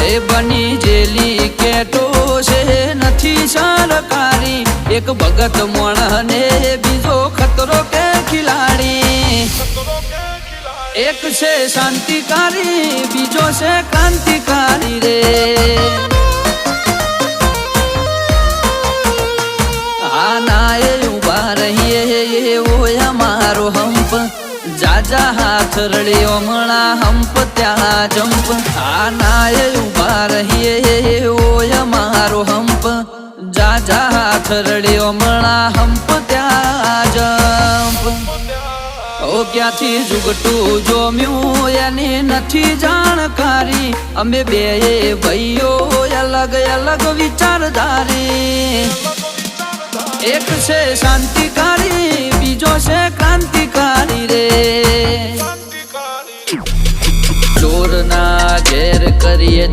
એ બની જેલી કેટો છે નથી સરકારી એક ભગત મોણને બીજો ખતરો કે ખિલાડી એક છે શાંતિકારી બીજો છે ક્રાંતિકારી રે આના એ ઉભા રહીએ એવો અમારો હંપ જાજા હાથ રળ્યો મણા હંપ ત્યાં જંપ આના એ ઉભા રહીએ એવો અમારો હંપ જાજા હાથ રળ્યો મણા હંપ ત્યાં જંપ ઓ ક્યાંથી જુગટું જોમ્યું એની નથી જાણકારી અમે બે ભાઈઓ અલગ અલગ વિચારધારી એક છે શાંતિકારી બીજો છે ક્રાંતિકારી રે ચોરના ઘેર કરીએ